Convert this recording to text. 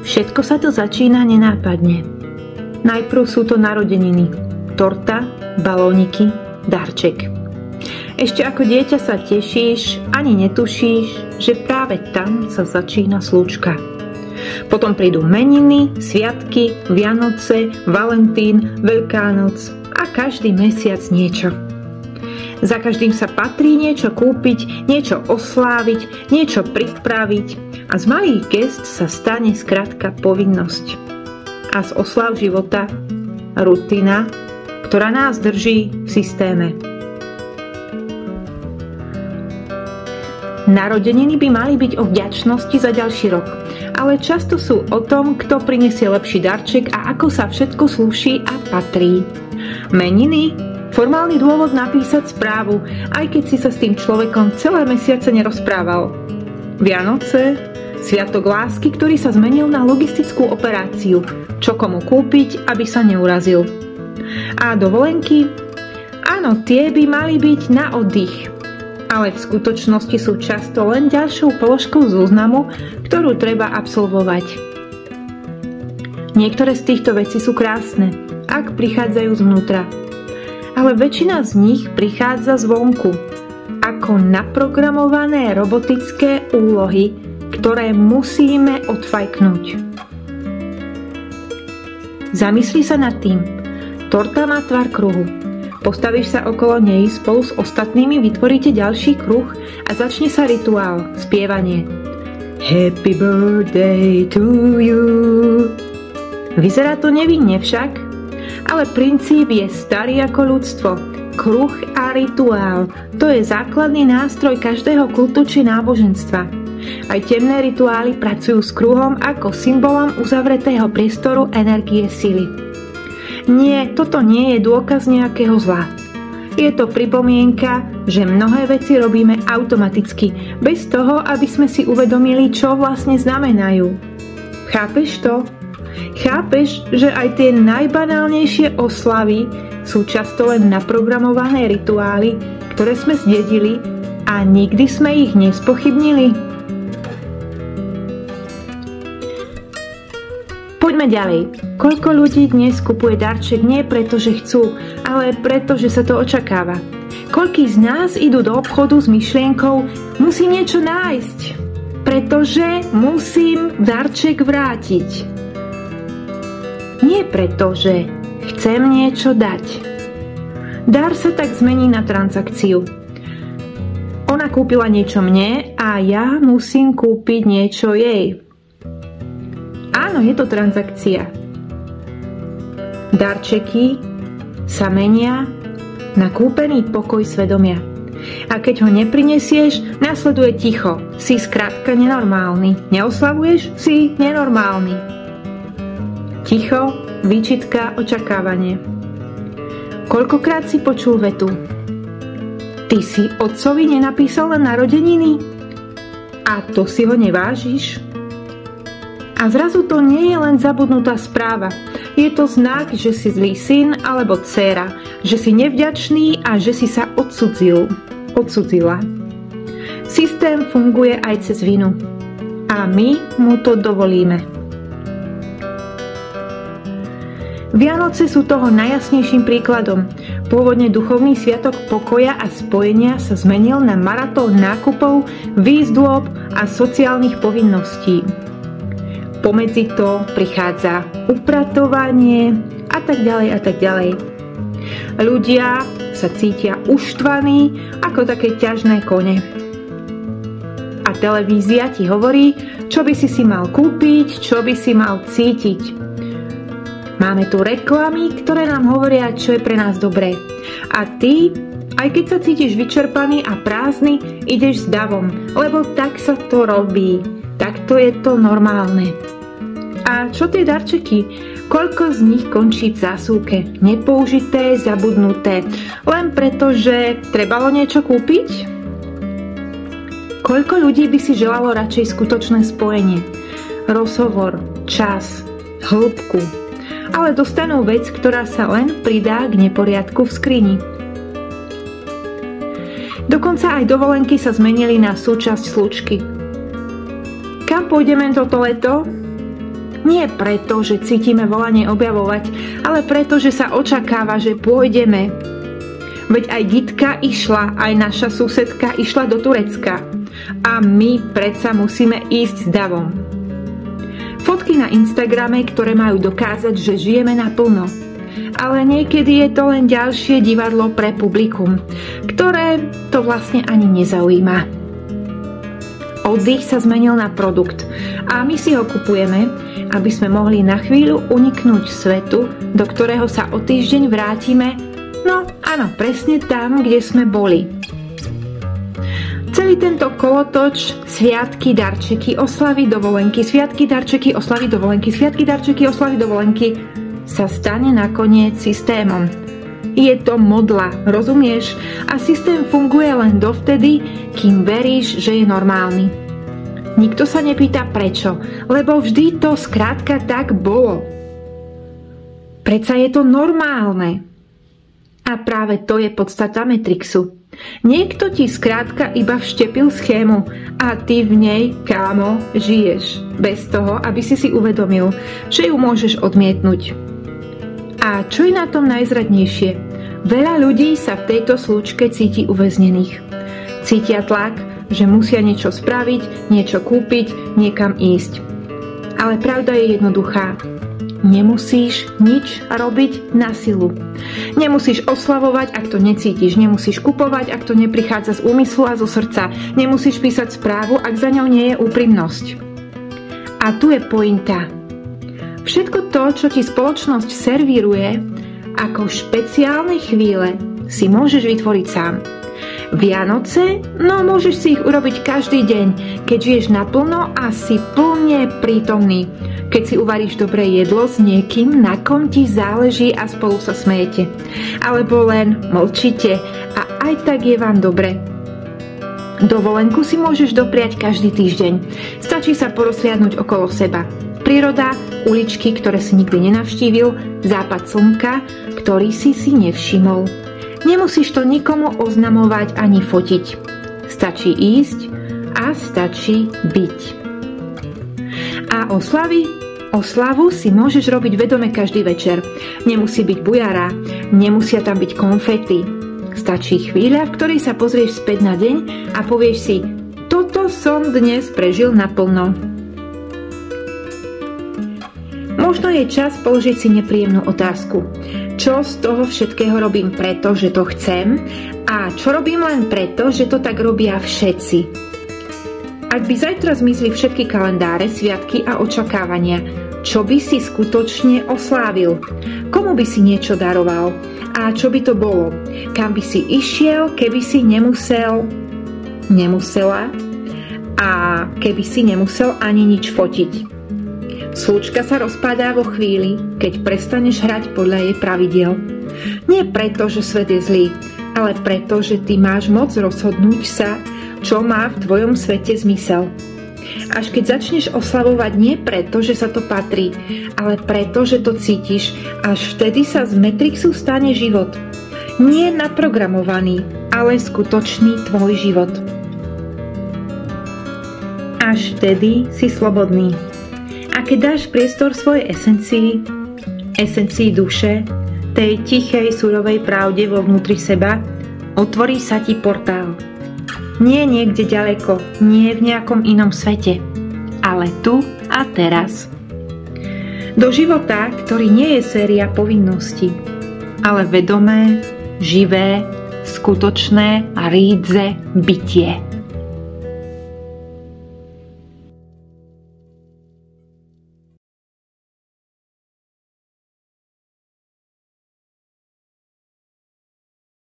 Všetko sa to začína nenápadne. Najprv sú to narodeniny. Torta, balóniky, darček. Ešte ako dieťa sa tešíš, ani netušíš, že práve tam sa začína slúčka. Potom prídu meniny, sviatky, Vianoce, Valentín, Veľká noc a každý mesiac niečo. Za každým sa patrí niečo kúpiť, niečo osláviť, niečo pripraviť a z malých gest sa stane skrátka povinnosť. A z oslav života rutina, ktorá nás drží v systéme. Narodeniny by mali byť o vďačnosti za ďalší rok, ale často sú o tom, kto prinesie lepší darček a ako sa všetko slúši a patrí. Meniny? Formálny dôvod napísať správu, aj keď si sa s tým človekom celé mesiace nerozprával. Vianoce? Sviatok lásky, ktorý sa zmenil na logistickú operáciu. Čo komu kúpiť, aby sa neurazil. A dovolenky? Áno, tie by mali byť na oddych. Ale v skutočnosti sú často len ďalšou položkou zoznamu, ktorú treba absolvovať. Niektoré z týchto vecí sú krásne, ak prichádzajú zvnútra. Ale väčšina z nich prichádza zvonku, ako naprogramované robotické úlohy, ktoré musíme odfajknúť. Zamysli sa nad tým. Torta má tvar kruhu. Postavíš sa okolo nej, spolu s ostatnými vytvoríte ďalší kruh a začne sa rituál, spievanie. Happy birthday to you. Vyzerá to nevinne však, ale princíp je starý ako ľudstvo. Kruh a rituál, to je základný nástroj každého kultu či náboženstva. Aj temné rituály pracujú s kruhom ako symbolom uzavretého priestoru energie sily. Nie, toto nie je dôkaz nejakého zla. Je to pripomienka, že mnohé veci robíme automaticky, bez toho, aby sme si uvedomili, čo vlastne znamenajú. Chápeš to? Chápeš, že aj tie najbanálnejšie oslavy sú často len naprogramované rituály, ktoré sme zdedili a nikdy sme ich nespochybnili? Poďme ďalej. Koľko ľudí dnes kupuje darček nie preto, že chcú, ale preto, že sa to očakáva? Koľkí z nás idú do obchodu s myšlienkou musím niečo nájsť, pretože musím darček vrátiť? Nie preto, že chcem niečo dať. Dar sa tak zmení na transakciu. Ona kúpila niečo mne a ja musím kúpiť niečo jej. Áno, je to transakcia. Darčeky sa menia na kúpený pokoj svedomia. A keď ho neprinesieš, nasleduje ticho. Si skrátka nenormálny. Neoslavuješ? Si nenormálny. Ticho, výčitka, očakávanie. Koľkokrát si počul vetu? Ty si otcovi nenapísal na narodeniny? A to si ho nevážiš? A zrazu to nie je len zabudnutá správa. Je to znak, že si zlý syn alebo dcéra, že si nevďačný a že si sa odcudzila. Systém funguje aj cez vinu. A my mu to dovolíme. Vianoce sú toho najjasnejším príkladom. Pôvodne duchovný sviatok pokoja a spojenia sa zmenil na maratón nákupov, výzdôb a sociálnych povinností. Pomedzi to prichádza upratovanie a tak ďalej a tak ďalej. Ľudia sa cítia uštvaní ako také ťažné kone. A televízia ti hovorí, čo by si mal kúpiť, čo by si mal cítiť. Máme tu reklamy, ktoré nám hovoria, čo je pre nás dobré. A ty, aj keď sa cítiš vyčerpaný a prázdny, ideš s davom, lebo tak sa to robí. Takto je to normálne. A čo tie darčeky? Koľko z nich končí v zásuvke? Nepoužité, zabudnuté. Len preto, že trebalo niečo kúpiť? Koľko ľudí by si želalo radšej skutočné spojenie? Rozhovor, čas, hĺbku. Ale dostanú vec, ktorá sa len pridá k neporiadku v skrini. Dokonca aj dovolenky sa zmenili na súčasť slučky. Kam pôjdeme toto leto? Nie preto, že cítime volanie objavovať, ale preto, že sa očakáva, že pôjdeme. Veď aj Gitka išla, aj naša susedka išla do Turecka. A my predsa musíme ísť s davom. Fotky na Instagrame, ktoré majú dokázať, že žijeme naplno. Ale niekedy je to len ďalšie divadlo pre publikum, ktoré to vlastne ani nezaujíma. Oddych sa zmenil na produkt a my si ho kupujeme, aby sme mohli na chvíľu uniknúť svetu, do ktorého sa o týždeň vrátime, no áno, presne tam, kde sme boli. Celý tento kolotoč, sviatky, darčeky, oslavy, dovolenky, sviatky, darčeky, oslavy, dovolenky, sviatky, darčeky, oslavy, dovolenky sa stane nakoniec systémom. Je to modla, rozumieš? A systém funguje len dovtedy, kým veríš, že je normálny. Nikto sa nepýta prečo, lebo vždy to skrátka tak bolo. Predsa je to normálne. A práve to je podstata Matrixu. Niekto ti skrátka iba vštepil schému a ty v nej, kámo, žiješ. Bez toho, aby si uvedomil, že ju môžeš odmietnúť. A čo je na tom najzradnejšie? Veľa ľudí sa v tejto slúčke cíti uväznených. Cítia tlak, že musia niečo spraviť, niečo kúpiť, niekam ísť. Ale pravda je jednoduchá. Nemusíš nič robiť na silu. Nemusíš oslavovať, ak to necítiš. Nemusíš kupovať, ak to neprichádza z úmyslu a zo srdca. Nemusíš písať správu, ak za ňou nie je úprimnosť. A tu je pointa. Všetko to, čo ti spoločnosť servíruje, ako špeciálne chvíle si môžeš vytvoriť sám. Vianoce? No môžeš si ich urobiť každý deň, keď žiješ naplno a si plne prítomný. Keď si uvaríš dobré jedlo s niekým, na kom ti záleží a spolu sa smejete. Alebo len mlčíte a aj tak je vám dobre. Dovolenku si môžeš dopriať každý týždeň. Stačí sa porozhliadnuť okolo seba. Príroda, uličky, ktoré si nikdy nenavštívil, západ slnka, ktorý si nevšimol. Nemusíš to nikomu oznamovať ani fotiť. Stačí ísť a stačí byť. A oslavu si môžeš robiť vedome každý večer. Nemusí byť bujara, nemusia tam byť konfety. Stačí chvíľa, v ktorej sa pozrieš späť na deň a povieš si, toto som dnes prežil naplno. Možno je čas položiť si nepríjemnú otázku. Čo z toho všetkého robím preto, že to chcem? A čo robím len preto, že to tak robia všetci? Ak by zajtra zmizli všetky kalendáre, sviatky a očakávania, čo by si skutočne oslávil? Komu by si niečo daroval? A čo by to bolo? Kam by si išiel, keby si nemusela? A keby si nemusel ani nič fotiť? Slúčka sa rozpadá vo chvíli, keď prestaneš hrať podľa jej pravidiel. Nie preto, že svet je zlý, ale preto, že ty máš moc rozhodnúť sa, čo má v tvojom svete zmysel. Až keď začneš oslavovať nie preto, že sa to patrí, ale preto, že to cítiš, až vtedy sa z Matrixu stane život. Nie naprogramovaný, ale skutočný tvoj život. Až vtedy si slobodný. A keď dáš priestor svojej esencii duše, tej tichej, surovej pravde vo vnútri seba, otvorí sa ti portál. Nie niekde ďaleko, nie v nejakom inom svete, ale tu a teraz. Do života, ktorý nie je séria povinností, ale vedomé, živé, skutočné a rídze bytie.